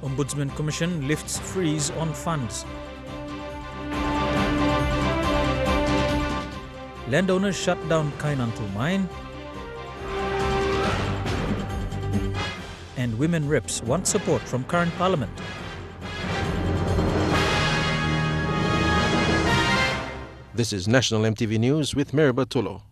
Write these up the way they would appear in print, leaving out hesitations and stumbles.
Ombudsman Commission lifts freeze on funds. Landowners shut down Kainantu mine. And women reps want support from current parliament. This is National EMTV News with Mary Bartolo.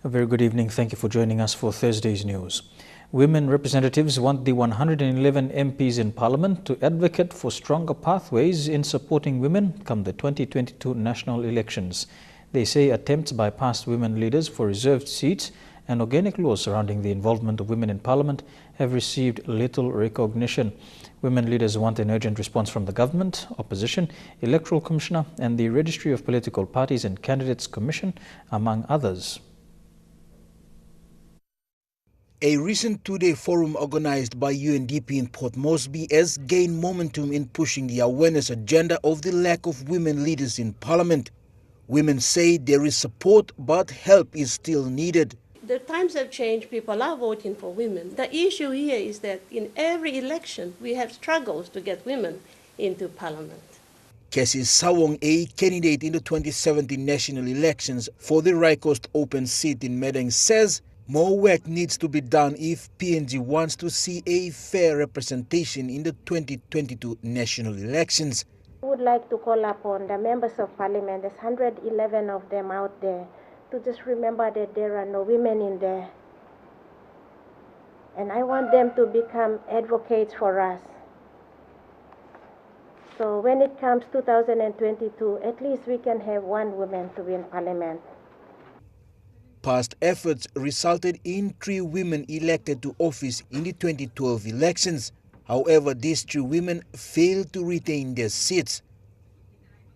A very good evening. Thank you for joining us for Thursday's news. Women representatives want the 111 MPs in Parliament to advocate for stronger pathways in supporting women come the 2022 national elections. They say attempts by past women leaders for reserved seats and organic laws surrounding the involvement of women in Parliament have received little recognition. Women leaders want an urgent response from the government, opposition, Electoral Commissioner and the Registry of Political Parties and Candidates Commission, among others. A recent two-day forum organized by UNDP in Port Moresby has gained momentum in pushing the awareness agenda of the lack of women leaders in Parliament. Women say there is support, but help is still needed. The times have changed. People are voting for women. The issue here is that in every election, we have struggles to get women into Parliament. Cassie Sawong, a candidate in the 2017 national elections for the Rye Coast open seat in Medang, says more work needs to be done if PNG wants to see a fair representation in the 2022 national elections. I would like to call upon the members of Parliament, there's 111 of them out there, to just remember that there are no women in there. And I want them to become advocates for us. So when it comes 2022, at least we can have one woman to be in Parliament. Past efforts resulted in 3 women elected to office in the 2012 elections. However, these 3 women failed to retain their seats.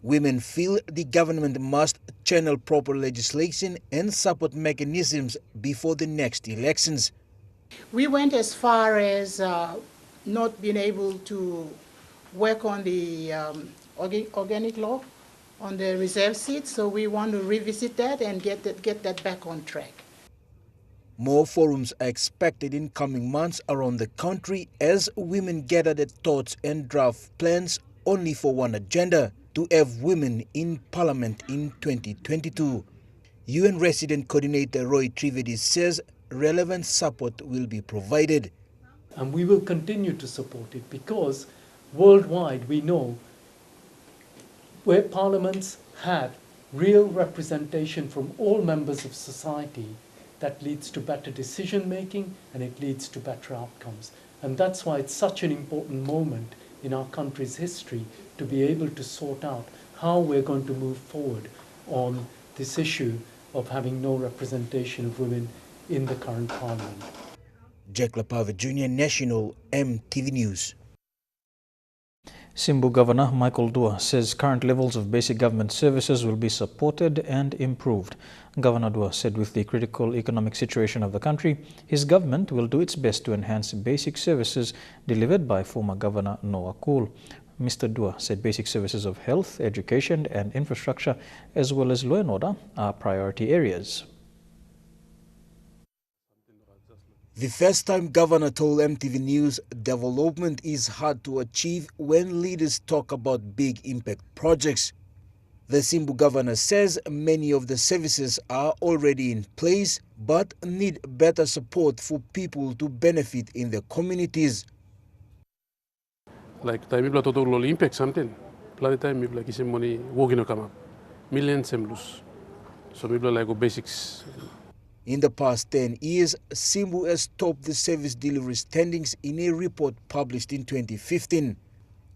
Women feel the government must channel proper legislation and support mechanisms before the next elections. We went as far as not being able to work on the organic law on the reserve seats, so we want to revisit that and get that back on track. More forums are expected in coming months around the country as women gather their thoughts and draft plans only for one agenda: to have women in Parliament in 2022. UN Resident Coordinator Roy Trivedi says relevant support will be provided. And we will continue to support it because worldwide we know where parliaments have real representation from all members of society, that leads to better decision making and it leads to better outcomes. And that's why it's such an important moment in our country's history to be able to sort out how we're going to move forward on this issue of having no representation of women in the current parliament. Jack Lapave Jr., National EMTV News. Simbu Governor Michael Dua says current levels of basic government services will be supported and improved. Governor Dua said with the critical economic situation of the country, his government will do its best to enhance basic services delivered by former Governor Noah Cool. Mr. Dua said basic services of health, education and infrastructure as well as law and order are priority areas. The first-time governor told MTV News development is hard to achieve when leaders talk about big impact projects. The Simbu governor says many of the services are already in place but need better support for people to benefit in their communities. Like time we total impact something. Plan time we like some money working come up. Millions semlus. So we like basics. In the past 10 years, Simbu has topped the service delivery standings in a report published in 2015,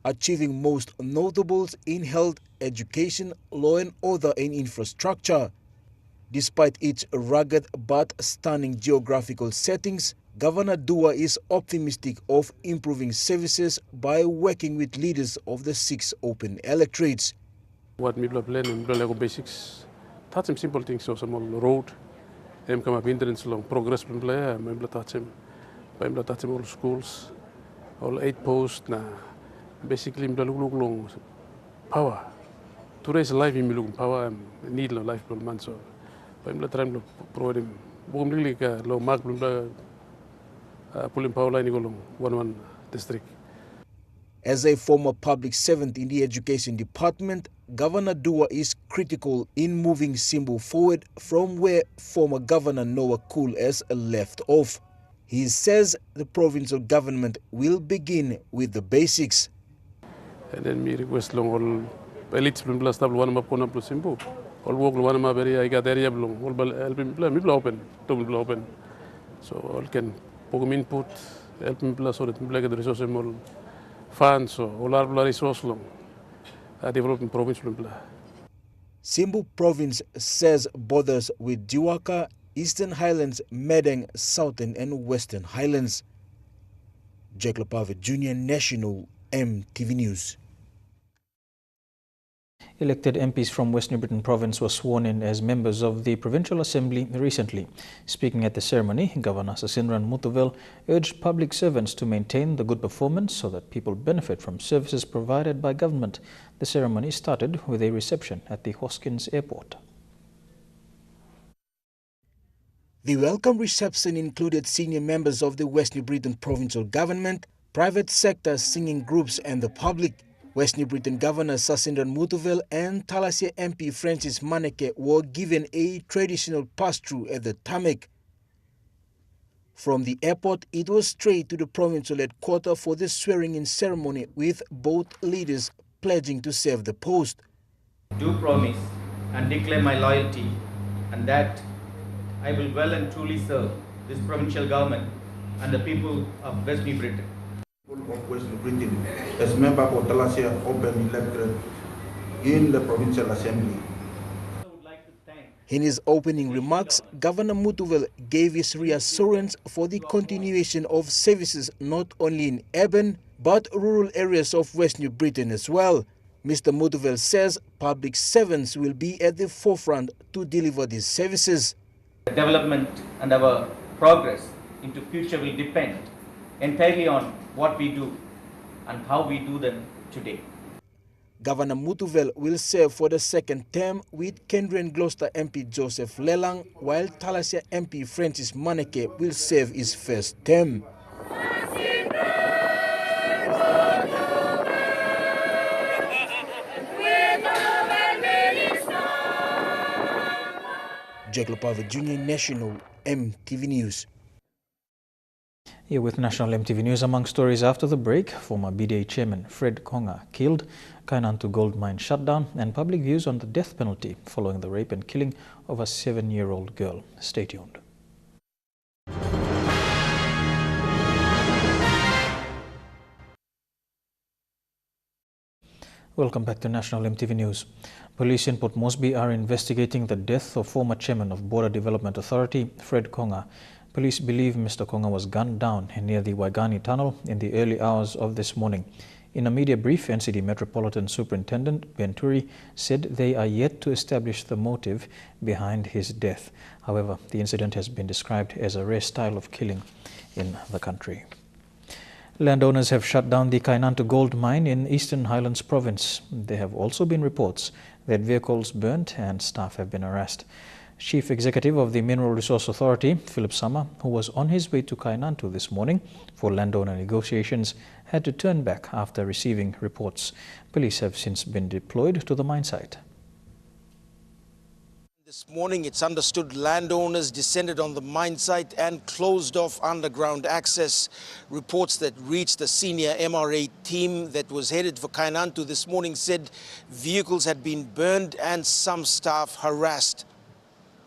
achieving most notables in health, education, law and order and infrastructure. Despite its rugged but stunning geographical settings, Governor Dua is optimistic of improving services by working with leaders of the 6 open electorates. What we plan like basics, that's some simple things, so some road. Em come up entrance long progress plan play, I'm touch all schools, all 8 posts na basically look long power. To raise life in look power need no life per month so I'm trying to provide him boom low mark pulling power line go long 1 district. As a former public servant in the education department, Governor Dua is critical in moving Simbu forward from where former Governor Noah Cool has left off. He says the provincial government will begin with the basics. And then me request long all elites plus stable one map kona plus Simbu. All work one map area I got area belong. All help me open, to open. So all can put input, help me plus so that me get the resource more funds so all our resource long. Developing province plan. Simbu province says borders with Diwaka, Eastern Highlands, Medang, Southern and Western Highlands. Jack Lopave Jr. National EMTV News. Elected MPs from West New Britain Province were sworn in as members of the Provincial Assembly recently. Speaking at the ceremony, Governor Sasindran Muthuvel urged public servants to maintain the good performance so that people benefit from services provided by government. The ceremony started with a reception at the Hoskins Airport. The welcome reception included senior members of the West New Britain Provincial Government, private sector singing groups and the public. West New Britain Governor Sasindran Muthuvel and Thalassia MP Francis Maneke were given a traditional pass-through at the tarmac. From the airport, it was straight to the provincial headquarters for the swearing-in ceremony, with both leaders pledging to serve the post. Do promise and declare my loyalty and that I will well and truly serve this provincial government and the people of West New Britain. Of West New Britain as member of Thalassia Open electorate in the Provincial Assembly. In his opening remarks, Governor Muthuvel gave his reassurance for the continuation of services not only in urban but rural areas of West New Britain as well. Mr. Muthuvel says public servants will be at the forefront to deliver these services. The development and our progress into future will depend entirely on what we do and how we do them today. Governor Muthuvel will serve for the second term with Kendrian Gloucester MP Joseph Lelang, while Thalassia MP Francis Maneke will serve his first term. Jack Lopave Jr. National EMTV News. Here with National EMTV News, among stories after the break, former BDA chairman Fred Konga killed, Kainantu gold mine shutdown, and public views on the death penalty following the rape and killing of a 7-year-old girl. Stay tuned. Welcome back to National EMTV News. Police in Port Moresby are investigating the death of former chairman of Border Development Authority, Fred Konga. Police believe Mr. Konga was gunned down near the Waigani Tunnel in the early hours of this morning. In a media brief, NCD Metropolitan Superintendent Ben Turi said they are yet to establish the motive behind his death. However, the incident has been described as a rare style of killing in the country. Landowners have shut down the Kainantu gold mine in Eastern Highlands province. There have also been reports that vehicles burnt and staff have been harassed. Chief Executive of the Mineral Resource Authority, Philip Summer, who was on his way to Kainantu this morning for landowner negotiations, had to turn back after receiving reports. Police have since been deployed to the mine site. This morning, it's understood landowners descended on the mine site and closed off underground access. Reports that reached the senior MRA team that was headed for Kainantu this morning said vehicles had been burned and some staff harassed.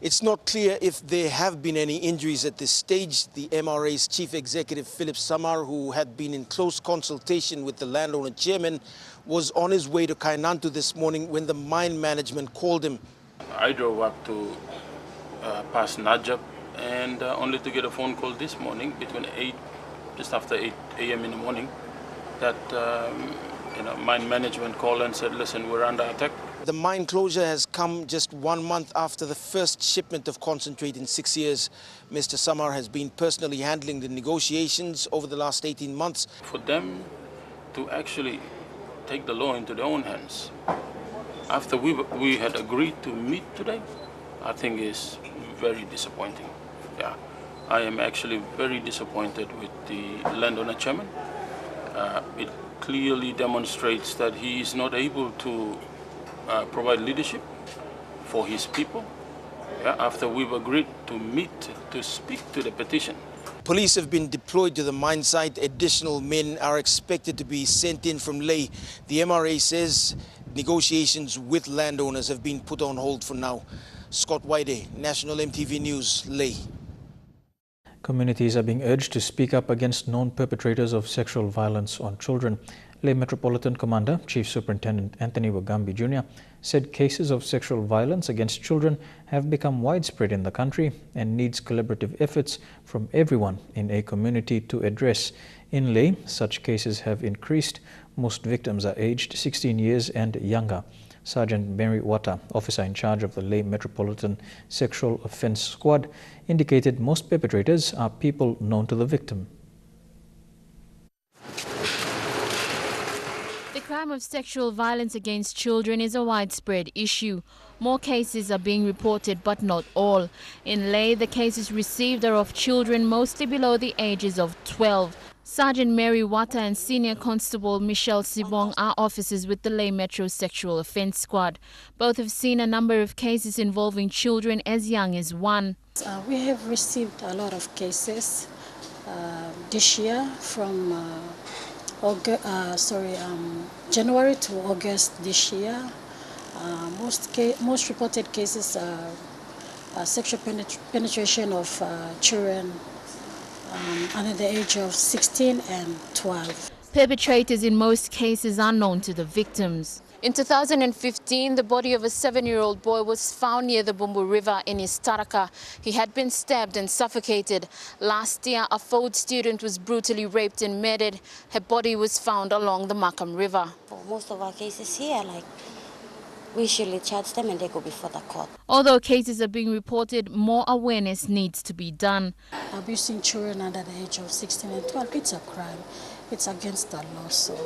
It's not clear if there have been any injuries at this stage. The MRA's Chief Executive, Philip Samar, who had been in close consultation with the landowner chairman, was on his way to Kainantu this morning when the mine management called him. I drove up to past Najab and only to get a phone call this morning between just after 8 a.m. in the morning that mine management called and said, listen, we're under attack. The mine closure has come just 1 month after the first shipment of concentrate in 6 years. Mr. Samar has been personally handling the negotiations over the last 18 months. For them to actually take the law into their own hands, after we had agreed to meet today, I think is very disappointing. Yeah, I am actually very disappointed with the landowner chairman. It clearly demonstrates that he is not able to provide leadership for his people. After we've agreed to meet to speak to the petition. Police have been deployed to the mine site. Additional men are expected to be sent in from Lae. The MRA says negotiations with landowners have been put on hold for now. Scott Waide, National EMTV News, Lae. Communities are being urged to speak up against known perpetrators of sexual violence on children. Lae Metropolitan Commander, Chief Superintendent Anthony Wagambi Jr. said cases of sexual violence against children have become widespread in the country and needs collaborative efforts from everyone in a community to address. In Lae, such cases have increased. Most victims are aged 16 years and younger. Sergeant Mary Wata, officer in charge of the Lae Metropolitan Sexual Offence Squad, indicated most perpetrators are people known to the victim. The crime of sexual violence against children is a widespread issue. More cases are being reported, but not all. In Lae, the cases received are of children mostly below the ages of 12. Sergeant Mary Wata and Senior Constable Michelle Sibong are officers with the Lae Metro Sexual Offence Squad. Both have seen a number of cases involving children as young as 1. We have received a lot of cases this year from January to August this year. Most reported cases are sexual penetration of children under the age of 16 and 12. Perpetrators in most cases are known to the victims. In 2015, the body of a 7-year-old boy was found near the Bumbu River in Istaraka. He had been stabbed and suffocated. Last year, a Ford student was brutally raped and murdered. Her body was found along the Makam River. For most of our cases here, we usually charge them and they go before the court. Although cases are being reported, more awareness needs to be done. Abusing children under the age of 16 and 12, it's a crime. It's against the law. So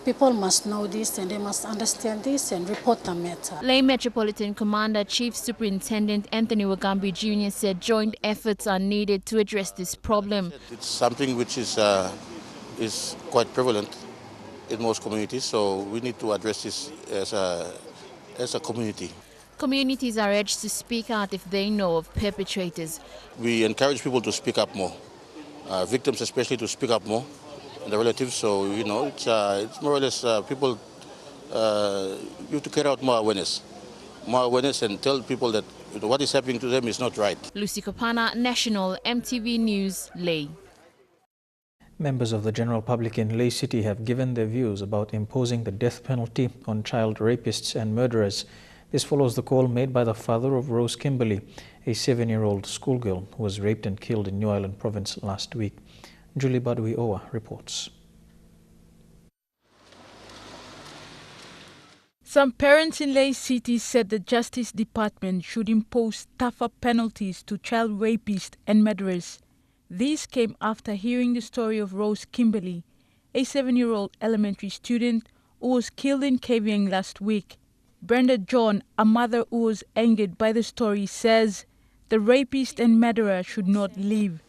people must know this and they must understand this and report the matter. Lae Metropolitan Commander Chief Superintendent Anthony Wagambi Jr. said joint efforts are needed to address this problem. It's something which is quite prevalent in most communities, so we need to address this as a community. Communities are urged to speak out if they know of perpetrators. We encourage people to speak up more, victims especially to speak up more, and the relatives. So it's more or less people. You have to carry out more awareness, and tell people that what is happening to them is not right. Lucy Kopana, National EMTV News, Lae. Members of the general public in Lae City have given their views about imposing the death penalty on child rapists and murderers. This follows the call made by the father of Rose Kimberley, a 7-year-old schoolgirl who was raped and killed in New Ireland province last week. Julie Badui Owa reports. Some parents in Lae City said the Justice Department should impose tougher penalties to child rapists and murderers. This came after hearing the story of Rose Kimberley, a 7-year-old elementary student who was killed in Kavieng last week. Brenda John, a mother who was angered by the story, says the rapist and murderer should not live.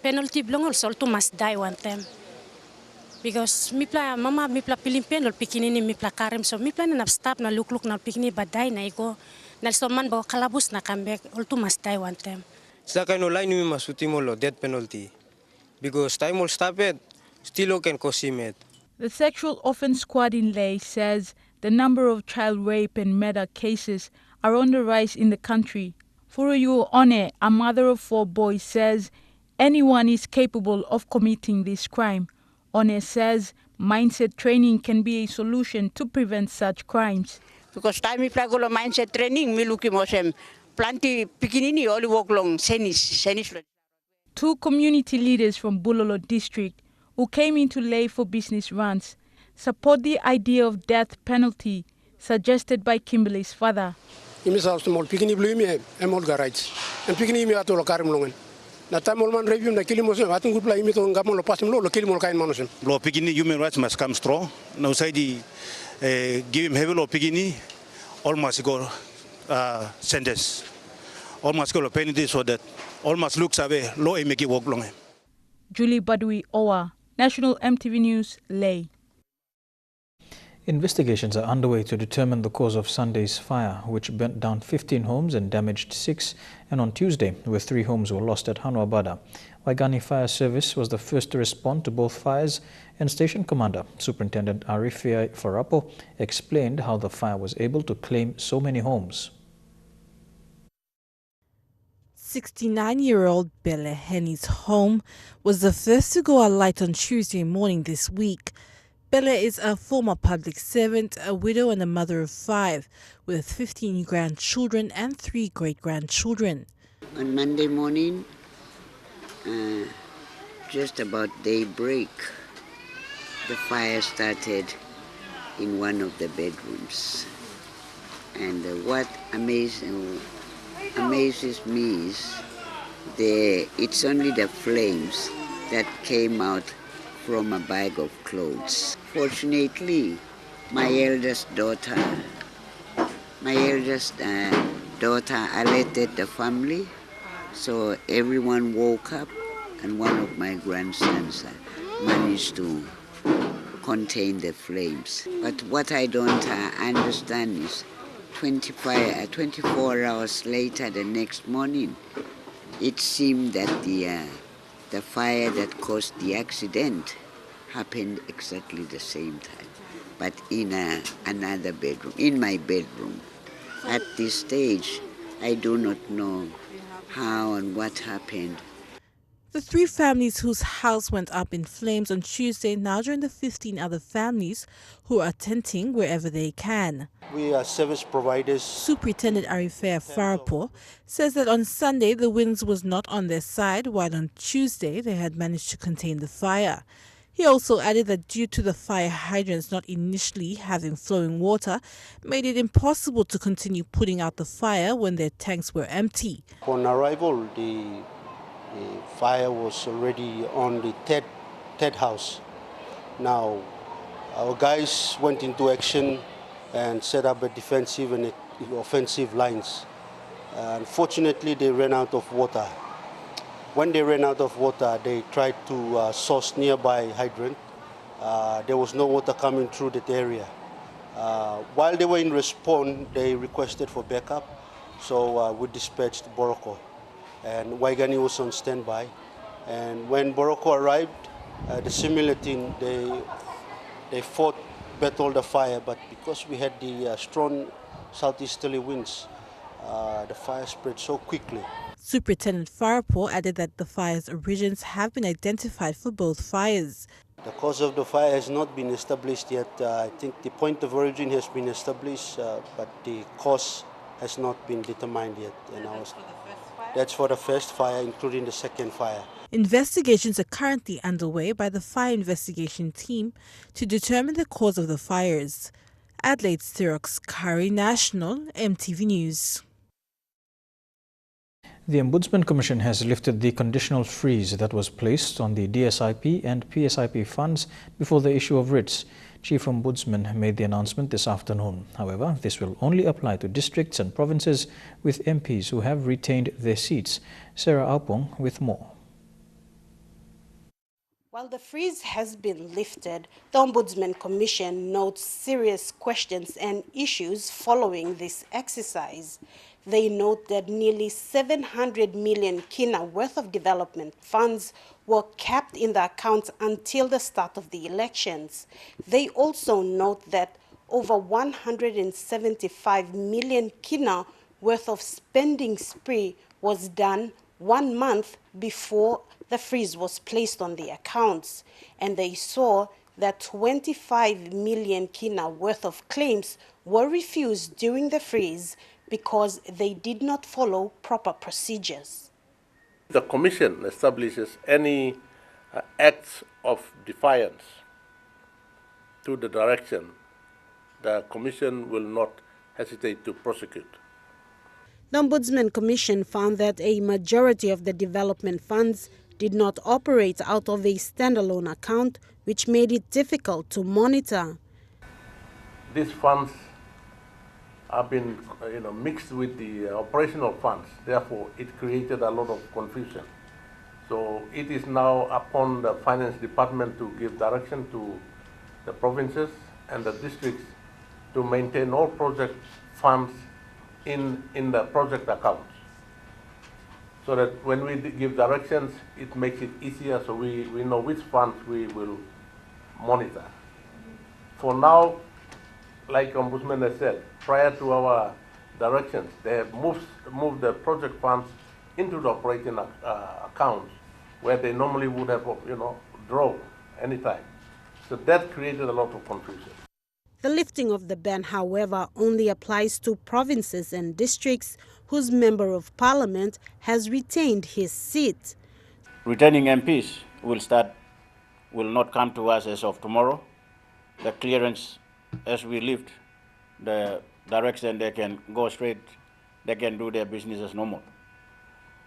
Penalty belong also to must die one time. Because mama pilimpien lol pikinini karim so na stop na look na pikini badai na iko Nelson man bawa kalabus na comeback all to must die one time. Sa kayo line mi masutimo lo death penalty because time will stop it still can cause it. The Sexual Offence Squad in Lae says the number of child rape and murder cases are on the rise in the country. Furuyu One, a mother of 4 boys, says anyone is capable of committing this crime. One says mindset training can be a solution to prevent such crimes. Because time we play mindset training, me looking mosem planti pikinini only walk long senis. 2 community leaders from Bulolo district who came into Lae for business runs support the idea of death penalty suggested by Kimberley's father. Pikini blue me emol garage and pikini me atolo karim longan. Na time man review na kilimosem ating good play me to ngamolo pasim lo kilimol kain manosem. Lo pikini human rights must come strong. No say the give him heavy lo pikini all must go sentence. All must go penalty so that all must look away low make it work long. Julie Badui Owa, National MTV News, Leh. Investigations are underway to determine the cause of Sunday's fire, which burnt down 15 homes and damaged 6, and on Tuesday, where 3 homes were lost at Hanwabada. Waigani Fire Service was the first to respond to both fires, and Station Commander, Superintendent Arifia Farapo, explained how the fire was able to claim so many homes. 69-year-old Bella Henny's home was the first to go alight on Tuesday morning this week. Bella is a former public servant, a widow and a mother of 5, with 15 grandchildren and 3 great-grandchildren. On Monday morning, just about daybreak, the fire started in one of the bedrooms. And what amazes me is it's only the flames that came out from a bag of clothes. Fortunately, my eldest daughter alerted the family, so everyone woke up, and one of my grandsons managed to contain the flames. But what I don't understand is 24 hours later, the next morning, it seemed that the fire that caused the accident happened exactly the same time, but in another bedroom, in my bedroom. At this stage, I do not know how and what happened. The 3 families whose house went up in flames on Tuesday now join the 15 other families who are attending wherever they can. We are service providers. Superintendent Arifea Farapo says that on Sunday the winds was not on their side, while on Tuesday they had managed to contain the fire. He also added that due to the fire hydrants not initially having flowing water, made it impossible to continue putting out the fire when their tanks were empty. On arrival, the fire was already on the third house. Now, our guys went into action and set up a defensive and offensive lines. Unfortunately, they ran out of water. When they ran out of water, they tried to source nearby hydrant. There was no water coming through that area. While they were in response, they requested for backup, so we dispatched Boroko. And Waigani was on standby. And when Boroko arrived, the similar thing, they fought, battled the fire, but because we had the strong southeasterly winds, the fire spread so quickly. Superintendent Farapo added that the fire's origins have been identified for both fires. The cause of the fire has not been established yet. I think the point of origin has been established, but the cause has not been determined yet. That's for the first fire, including the second fire. Investigations are currently underway by the fire investigation team to determine the cause of the fires. Adelaide Xerox Curry, National MTV News. The Ombudsman Commission has lifted the conditional freeze that was placed on the DSIP and PSIP funds before the issue of writs. Chief Ombudsman made the announcement this afternoon. However, this will only apply to districts and provinces with MPs who have retained their seats. Sarah Aupong with more. While the freeze has been lifted, the Ombudsman Commission notes serious questions and issues following this exercise. They note that nearly 700 million kina worth of development funds were kept in the accounts until the start of the elections. They also note that over 175 million kina worth of spending spree was done 1 month before the freeze was placed on the accounts, and they saw that 25 million kina worth of claims were refused during the freeze because they did not follow proper procedures. The Commission establishes any acts of defiance to the direction. The Commission will not hesitate to prosecute. The Ombudsman Commission found that a majority of the development funds did not operate out of a standalone account, which made it difficult to monitor. These funds have been mixed with the operational funds. Therefore, it created a lot of confusion. So it is now upon the finance department to give direction to the provinces and the districts to maintain all project funds in the project accounts. So that when we give directions, it makes it easier so we know which funds we will monitor. For now, like Ombudsman has said, prior to our directions, they have moved the project funds into the operating accounts where they normally would have, draw anytime. So that created a lot of confusion. The lifting of the ban, however, only applies to provinces and districts whose Member of Parliament has retained his seat. Returning MPs will not come to us as of tomorrow. The clearance, as we lift the direction, they can go straight, they can do their business as normal.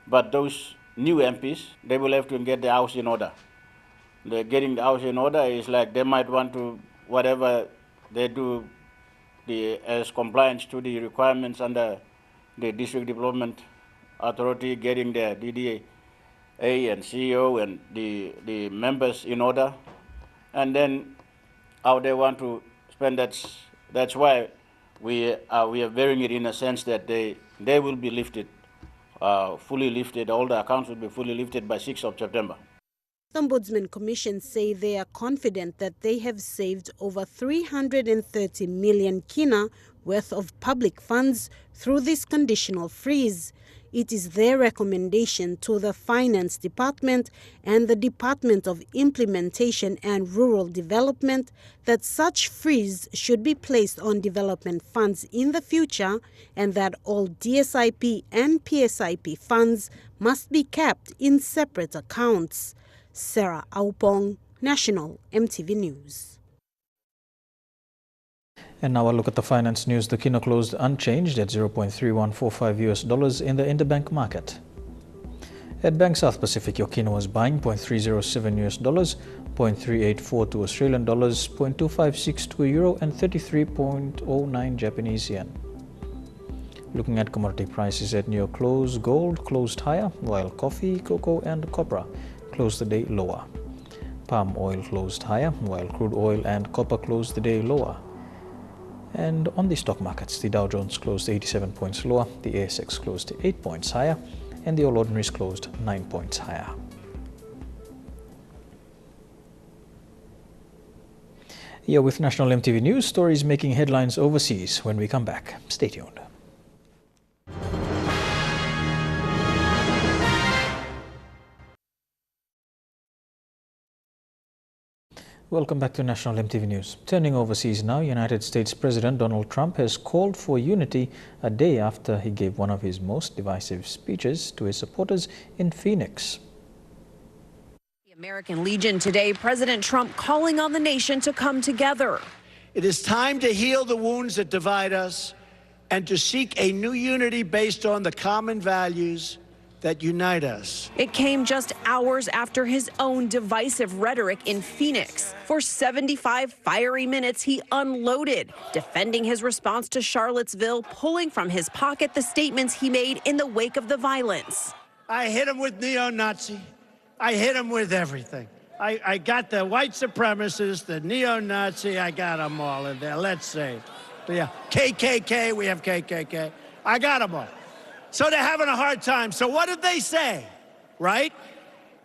But those new MPs, they will have to get the house in order. Getting the house in order is like they might want to, whatever they do as compliance to the requirements under the District Development Authority, getting the DDA and CEO and the members in order, and then how they want to spend. That's why we are varying it in a sense that they will be lifted, fully lifted. All the accounts will be fully lifted by 6th of September. The Ombudsman Commission say they are confident that they have saved over 330 million kina worth of public funds through this conditional freeze. It is their recommendation to the Finance Department and the Department of Implementation and Rural Development that such freeze should be placed on development funds in the future, and that all DSIP and PSIP funds must be kept in separate accounts. Sarah Aupong, National EMTV News. And now a look at the finance news. The kina closed unchanged at $0.3145 US in the interbank market. At Bank South Pacific, your kina was buying $0.307 US, $0.384 Australian dollars, $0.256 euro, and 33.09 Japanese yen. Looking at commodity prices at near close, gold closed higher, while coffee, cocoa, and copra closed the day lower. Palm oil closed higher, while crude oil and copper closed the day lower. And on the stock markets, the Dow Jones closed 87 points lower, the ASX closed 8 points higher, and the All Ordinaries closed 9 points higher. Here with National EMTV News, stories making headlines overseas. When we come back, stay tuned. Welcome back to National EMTV News. Turning overseas now, United States President Donald Trump has called for unity a day after he gave one of his most divisive speeches to his supporters in Phoenix. The American Legion today, President Trump calling on the nation to come together. It is time to heal the wounds that divide us and to seek a new unity based on the common values that unite us. It came just hours after his own divisive rhetoric in Phoenix. For 75 fiery minutes, he unloaded, defending his response to Charlottesville, pulling from his pocket the statements he made in the wake of the violence. I hit him with neo-Nazi. I hit him with everything. I got the white supremacists, the neo-Nazi, I got them all in there, let's say. But yeah, KKK, we have KKK. I got them all. So they're having a hard time. So what did they say, right?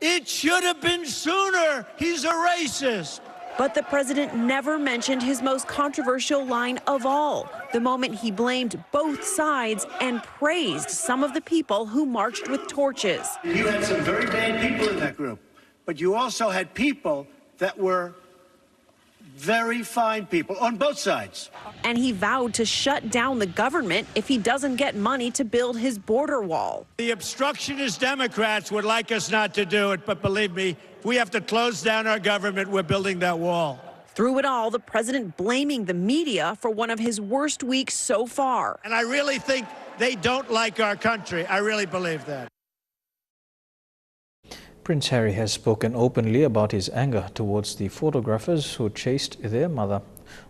It should have been sooner. He's a racist. But the president never mentioned his most controversial line of all, the moment he blamed both sides and praised some of the people who marched with torches. You had some very bad people in that group, but you also had people that were very fine people on both sides. And he vowed to shut down the government if he doesn't get money to build his border wall. The obstructionist Democrats would like us not to do it, but believe me, if we have to close down our government, we're building that wall. Through it all, the president blaming the media for one of his worst weeks so far. And I really think they don't like our country. I really believe that. Prince Harry has spoken openly about his anger towards the photographers who chased their mother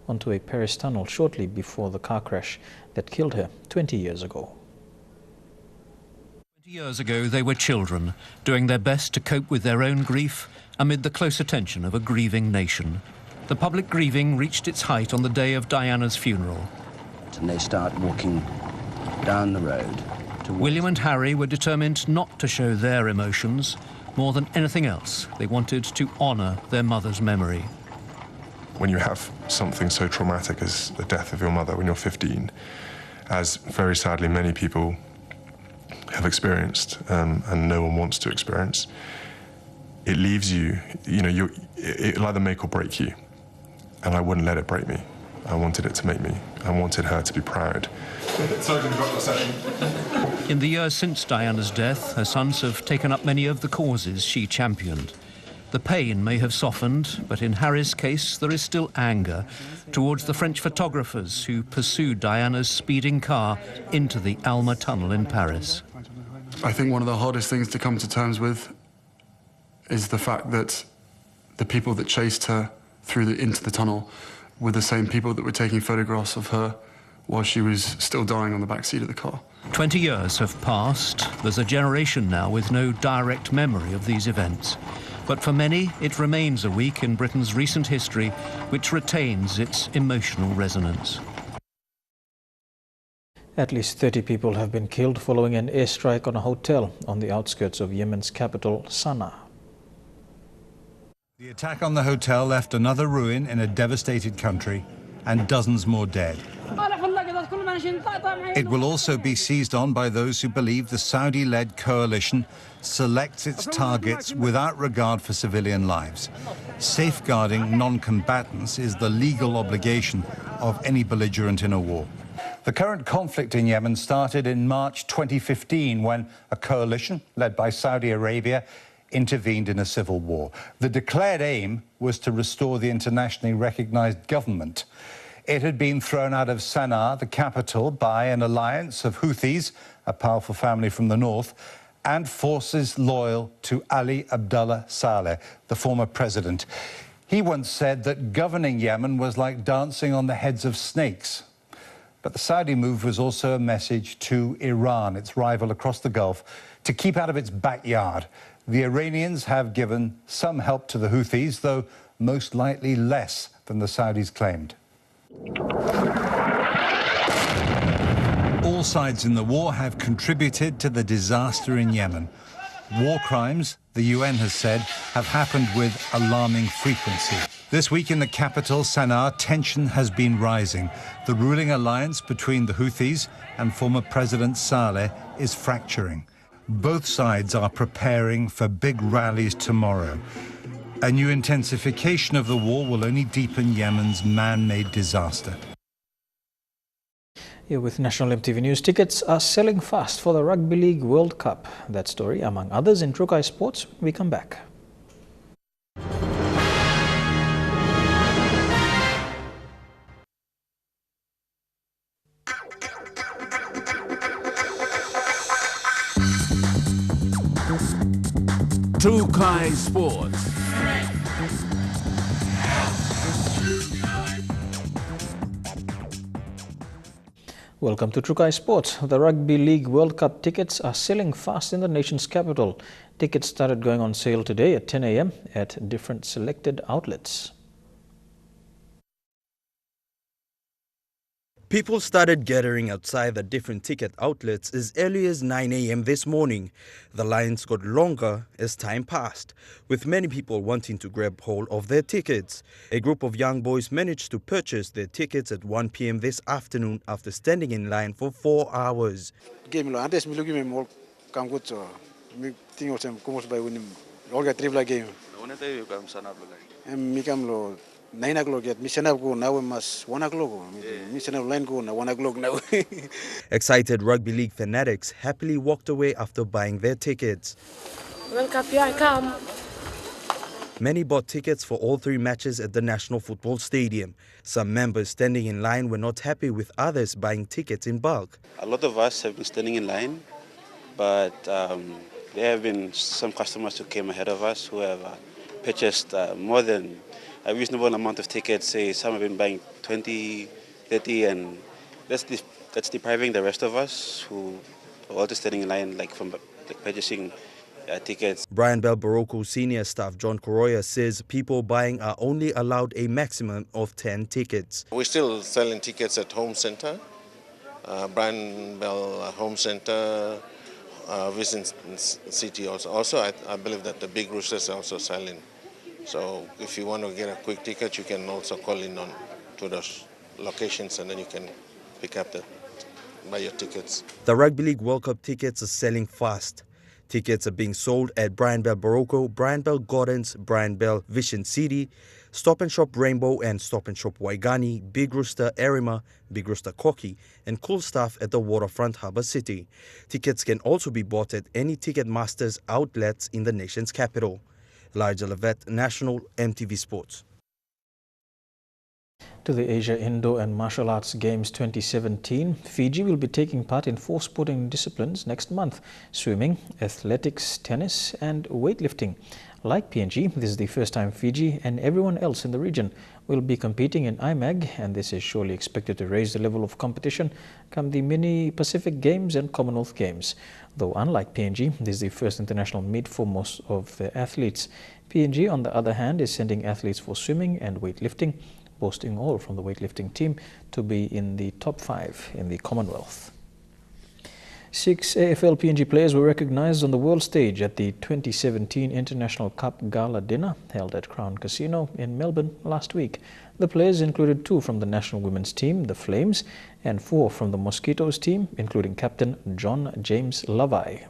onto a Paris tunnel shortly before the car crash that killed her 20 years ago. Years ago, they were children, doing their best to cope with their own grief amid the close attention of a grieving nation. The public grieving reached its height on the day of Diana's funeral. And they start walking down the road. William and Harry were determined not to show their emotions. More than anything else, they wanted to honour their mother's memory. When you have something so traumatic as the death of your mother when you're 15, as very sadly many people have experienced, and no one wants to experience, it leaves you, it'll either make or break you. And I wouldn't let it break me. I wanted it to make me. I wanted her to be proud. In the years since Diana's death, her sons have taken up many of the causes she championed. The pain may have softened, but in Harry's case, there is still anger towards the French photographers who pursued Diana's speeding car into the Alma tunnel in Paris. I think one of the hardest things to come to terms with is the fact that the people that chased her into the tunnel were the same people that were taking photographs of her while she was still dying on the back seat of the car. 20 years have passed. There's a generation now with no direct memory of these events. But for many, it remains a week in Britain's recent history which retains its emotional resonance. At least 30 people have been killed following an airstrike on a hotel on the outskirts of Yemen's capital, Sana'a. The attack on the hotel left another ruin in a devastated country and dozens more dead. It will also be seized on by those who believe the Saudi-led coalition selects its targets without regard for civilian lives. Safeguarding non-combatants is the legal obligation of any belligerent in a war. The current conflict in Yemen started in March 2015 when a coalition led by Saudi Arabia intervened in a civil war. The declared aim was to restore the internationally recognized government. It had been thrown out of Sana'a, the capital, by an alliance of Houthis, a powerful family from the north, and forces loyal to Ali Abdullah Saleh, the former president. He once said that governing Yemen was like dancing on the heads of snakes. But the Saudi move was also a message to Iran, its rival across the Gulf, to keep out of its backyard. The Iranians have given some help to the Houthis, though most likely less than the Saudis claimed. All sides in the war have contributed to the disaster in Yemen. War crimes, the UN has said, have happened with alarming frequency. This week in the capital, Sana'a, tension has been rising. The ruling alliance between the Houthis and former President Saleh is fracturing. Both sides are preparing for big rallies tomorrow. A new intensification of the war will only deepen Yemen's man-made disaster. Here with National EMTV News, tickets are selling fast for the Rugby League World Cup. That story, among others, in Trukai Sports. We come back. Trukai Sports. Welcome to Trukai Sports. The Rugby League World Cup tickets are selling fast in the nation's capital. Tickets started going on sale today at 10 a.m. at different selected outlets. People started gathering outside the different ticket outlets as early as 9 a.m. this morning. The lines got longer as time passed, with many people wanting to grab hold of their tickets. A group of young boys managed to purchase their tickets at 1 p.m. this afternoon after standing in line for 4 hours. Excited rugby league fanatics happily walked away after buying their tickets. World Cup, here I come. Many bought tickets for all 3 matches at the National Football Stadium. Some members standing in line were not happy with others buying tickets in bulk. A lot of us have been standing in line, but there have been some customers who came ahead of us who have purchased more than a reasonable amount of tickets. Say some have been buying 20, 30, and that's depriving the rest of us who are all just standing in line like from like purchasing tickets. Brian Bell Baroko Senior Staff John Koroya says people buying are only allowed a maximum of 10 tickets. We're still selling tickets at Home Centre, Brian Bell Home Centre, Vincent City also. Also, I believe that the Big Roosters are also selling. So if you want to get a quick ticket, you can also call in on to those locations and then you can pick up buy your tickets. The Rugby League World Cup tickets are selling fast. Tickets are being sold at Brian Bell Baroko, Brian Bell Gardens, Brian Bell Vision City, Stop and Shop Rainbow and Stop and Shop Waigani, Big Rooster Erima, Big Rooster Koki, and Cool Stuff at the Waterfront Harbour City. Tickets can also be bought at any Ticketmaster's outlets in the nation's capital. Elijah Levet, National EMTV Sports. To the Asia Indoor and Martial Arts Games 2017, Fiji will be taking part in 4 sporting disciplines next month: swimming, athletics, tennis and weightlifting. Like PNG, this is the first time Fiji and everyone else in the region will be competing in IMAG, and this is surely expected to raise the level of competition come the mini Pacific Games and Commonwealth Games. Though unlike PNG, this is the first international meet for most of the athletes. PNG, on the other hand, is sending athletes for swimming and weightlifting, boasting all from the weightlifting team to be in the top 5 in the Commonwealth. 6 AFL PNG players were recognized on the world stage at the 2017 International Cup Gala Dinner held at Crown Casino in Melbourne last week. The players included 2 from the national women's team, the Flames, and 4 from the Mosquitoes team, including captain John James Lavai.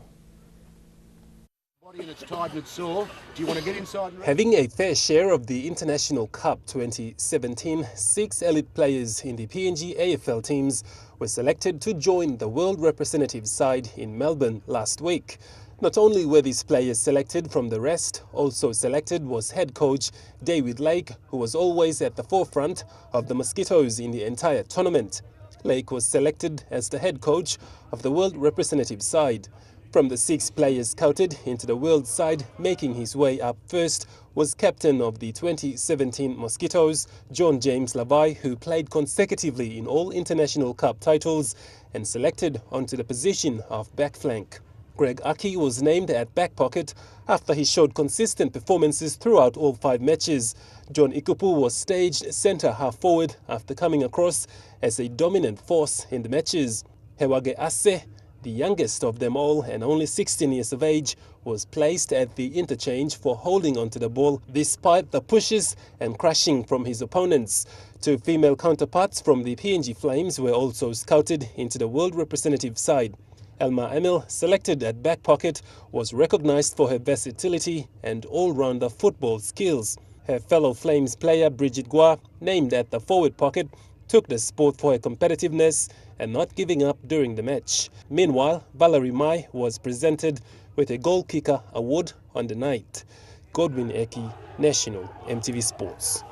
Having a fair share of the International Cup 2017, 6 elite players in the PNG AFL teams were selected to join the World Representative side in Melbourne last week. Not only were these players selected from the rest, also selected was head coach David Lake, who was always at the forefront of the Mosquitoes in the entire tournament. Lake was selected as the head coach of the World Representative side. From the 6 players scouted into the world side, making his way up first was captain of the 2017 Mosquitoes, John James Lavai, who played consecutively in all International Cup titles and selected onto the position of back flank. Greg Aki was named at back pocket after he showed consistent performances throughout all 5 matches. John Ikupu was staged centre half forward after coming across as a dominant force in the matches. Hewage Ase, the youngest of them all and only 16 years of age, was placed at the interchange for holding onto the ball despite the pushes and crushing from his opponents. 2 female counterparts from the PNG Flames were also scouted into the World Representative side. Elma Emil, selected at back pocket, was recognized for her versatility and all-rounder football skills. Her fellow Flames player Bridget Gua, named at the forward pocket, took the sport for her competitiveness and not giving up during the match. Meanwhile, Valerie Mai was presented with a goal kicker award on the night. Godwin Eki, National EMTV Sports.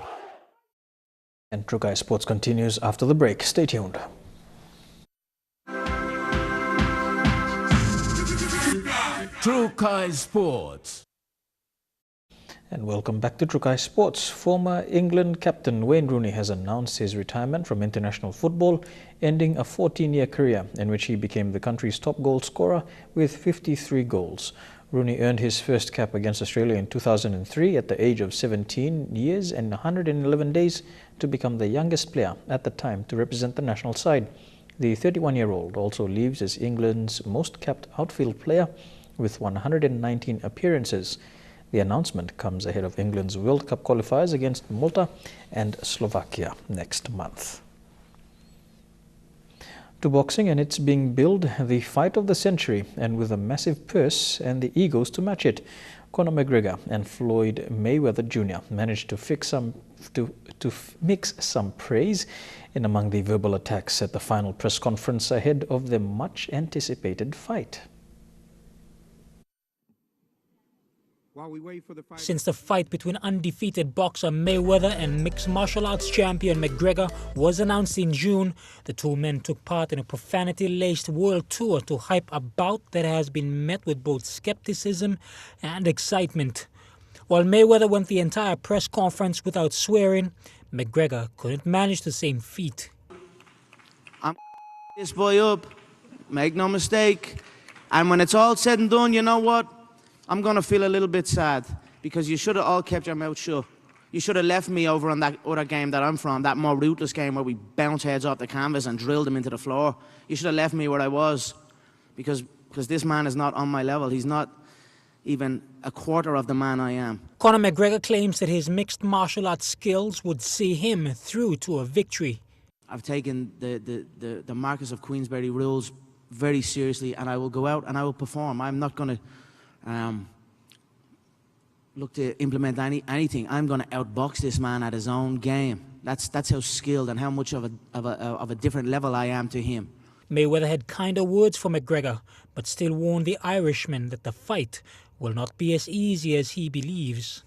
And Trukai Sports continues after the break. Stay tuned. Trukai Sports. And welcome back to Trukai Sports. Former England captain Wayne Rooney has announced his retirement from international football, ending a 14-year career in which he became the country's top goal scorer with 53 goals. Rooney earned his first cap against Australia in 2003 at the age of 17 years and 111 days to become the youngest player at the time to represent the national side. The 31-year-old also leaves as England's most capped outfield player with 119 appearances. The announcement comes ahead of England's World Cup qualifiers against Malta and Slovakia next month. To boxing, and it's being billed the fight of the century, and with a massive purse and the egos to match it. Conor McGregor and Floyd Mayweather Jr. managed to mix some praise in among the verbal attacks at the final press conference ahead of the much-anticipated fight. Since the fight between undefeated boxer Mayweather and mixed martial arts champion McGregor was announced in June, the 2 men took part in a profanity-laced world tour to hype a bout that has been met with both skepticism and excitement. While Mayweather went the entire press conference without swearing, McGregor couldn't manage the same feat. I'm this boy up, make no mistake. And when it's all said and done, you know what? I'm going to feel a little bit sad because you should have all kept your mouth shut. You should have left me over on that other game that I'm from, that more ruthless game where we bounce heads off the canvas and drill them into the floor. You should have left me where I was because this man is not on my level. He's not even a quarter of the man I am. Conor McGregor claims that his mixed martial arts skills would see him through to a victory. I've taken the Marquess of Queensberry rules very seriously, and I will go out and I will perform. I'm not going to look to implement anything. I'm going to outbox this man at his own game. That's how skilled and how much of a different level I am to him. Mayweather had kinder words for McGregor, but still warned the Irishman that the fight will not be as easy as he believes.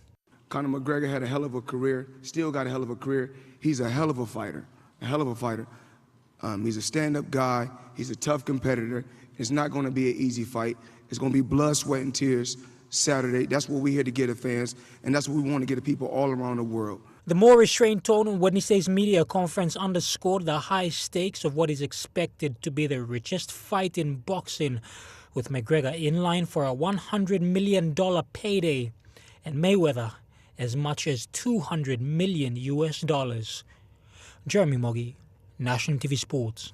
Conor McGregor had a hell of a career, still got a hell of a career. He's a hell of a fighter, He's a stand-up guy. He's a tough competitor. It's not going to be an easy fight. It's going to be blood, sweat, and tears Saturday. That's what we're here to get at fans, and that's what we want to get to people all around the world. The more restrained tone on Wednesday's media conference underscored the high stakes of what is expected to be the richest fight in boxing, with McGregor in line for a $100 million payday and Mayweather as much as $200 million. Jeremy Moggy, National TV Sports.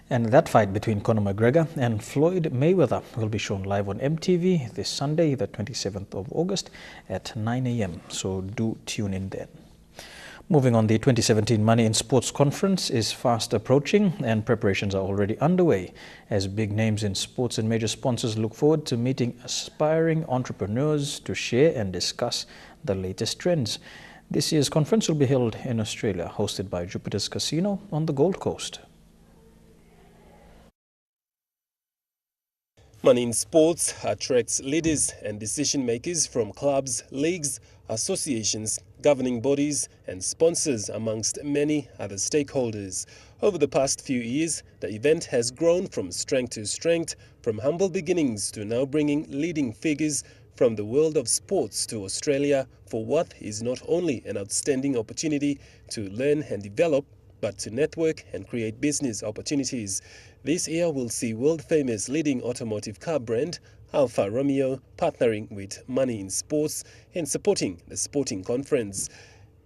And that fight between Conor McGregor and Floyd Mayweather will be shown live on EMTV this Sunday, the 27th of August at 9 a.m. So do tune in then. Moving on, the 2017 Money in Sports Conference is fast approaching and preparations are already underway as big names in sports and major sponsors look forward to meeting aspiring entrepreneurs to share and discuss the latest trends. This year's conference will be held in Australia, hosted by Jupiter's Casino on the Gold Coast. Money in Sports attracts leaders and decision makers from clubs, leagues, associations, governing bodies and sponsors, amongst many other stakeholders. Over the past few years, the event has grown from strength to strength, from humble beginnings to now bringing leading figures from the world of sports to Australia for what is not only an outstanding opportunity to learn and develop, but to network and create business opportunities. This year will see world-famous leading automotive car brand Alfa Romeo partnering with Money in Sports and supporting the sporting conference.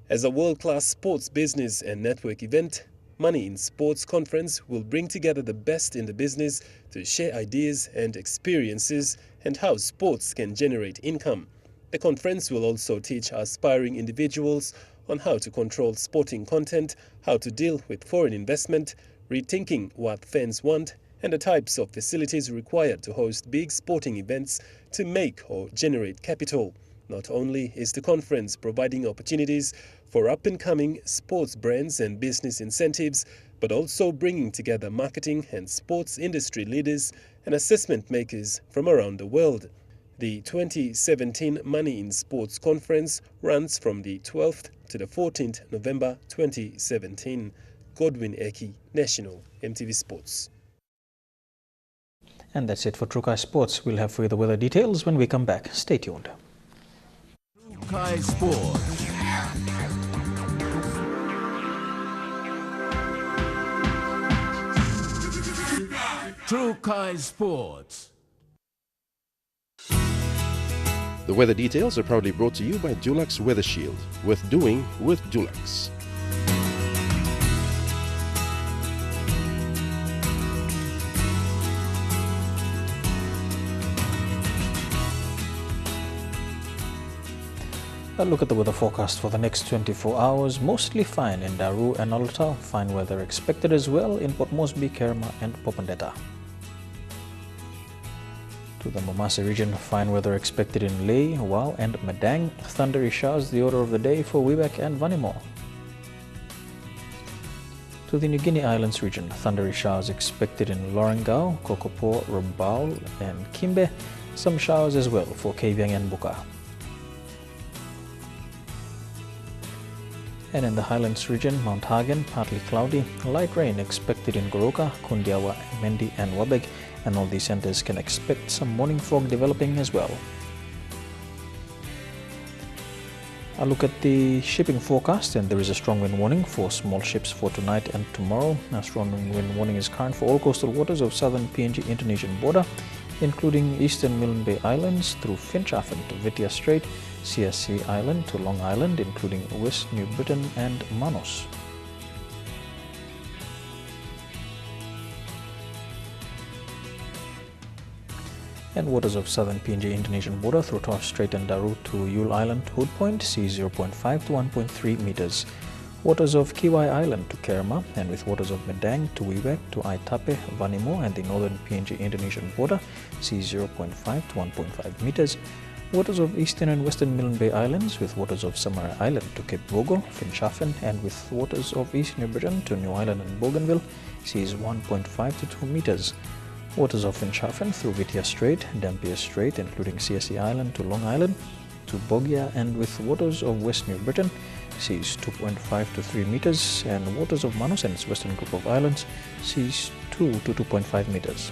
As a world-class sports business and network event, Money in Sports Conference will bring together the best in the business to share ideas and experiences and how sports can generate income. The conference will also teach aspiring individuals on how to control sporting content, how to deal with foreign investment, rethinking what fans want, and the types of facilities required to host big sporting events to make or generate capital. Not only is the conference providing opportunities for up-and-coming sports brands and business incentives, but also bringing together marketing and sports industry leaders and assessment makers from around the world. The 2017 Money in Sports Conference runs from the 12th to the 14th November 2017. Godwin Eki, National EMTV Sports. And that's it for Trukai Sports. We'll have further weather details when we come back. Stay tuned. Trukai Sports. Trukai Sports. The weather details are proudly brought to you by Dulux Weather Shield. Worth doing with Dulux. A look at the weather forecast for the next 24 hours. Mostly fine in Daru and Alta. Fine weather expected as well in Port Moresby, Kerma and Popondetta. To the Momase region, fine weather expected in Lae, Wau and Madang. Thundery showers the order of the day for Wiebeek and Vanimo. To the New Guinea Islands region, thundery showers expected in Lorengau, Kokopo, Rabaul and Kimbe. Some showers as well for Kavieng and Buka. And in the Highlands region, Mount Hagen, partly cloudy. Light rain expected in Goroka, Kundiawa, Mendi and Wabeg, and all these centres can expect some morning fog developing as well. A look at the shipping forecast, and there is a strong wind warning for small ships for tonight and tomorrow. A strong wind warning is current for all coastal waters of southern PNG Indonesian border, including eastern Milne Bay Islands through Finschhafen to Vitia Strait, CSC Island to Long Island, including West New Britain and Manus. And waters of southern PNG Indonesian border through Torres Strait and Daru to Yule Island to Hood Point, sea 0.5 to 1.3 meters. Waters of Kiwai Island to Kerma, and with waters of Medang to Wewak to Aitape, Vanimo and the northern PNG Indonesian border, sea 0.5 to 1.5 meters. Waters of eastern and western Milne Bay Islands with waters of Samarai Island to Cape Vogel, Finschhafen, and with waters of East New Britain to New Island and Bougainville, seas 1.5 to 2 meters. Waters of Finschhafen through Vitia Strait, Dampier Strait, including CSC Island to Long Island, to Bogia, and with waters of West New Britain, seas 2.5 to 3 meters, and waters of Manus and its western group of islands, seas 2 to 2.5 meters.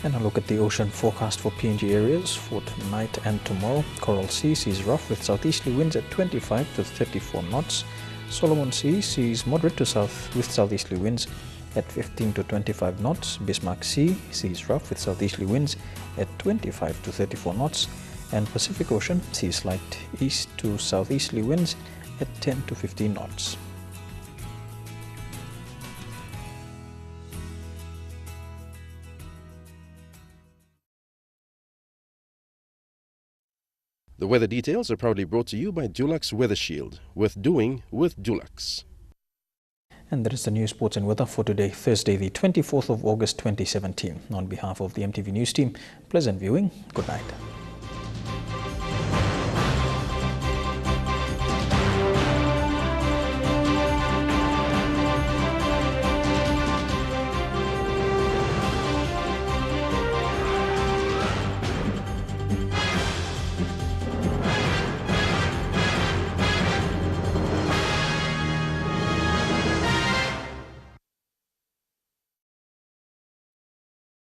And a look at the ocean forecast for PNG areas for tonight and tomorrow. Coral Sea sees rough with southeasterly winds at 25 to 34 knots. Solomon Sea sees moderate to south with southeasterly winds at 15 to 25 knots. Bismarck Sea sees rough with southeasterly winds at 25 to 34 knots. And Pacific Ocean sees light east to southeasterly winds at 10 to 15 knots. The weather details are proudly brought to you by Dulux Weather Shield, worth doing with Dulux. And that is the news, sports and weather for today, Thursday, the 24th of August 2017. On behalf of the EMTV News team, pleasant viewing. Good night.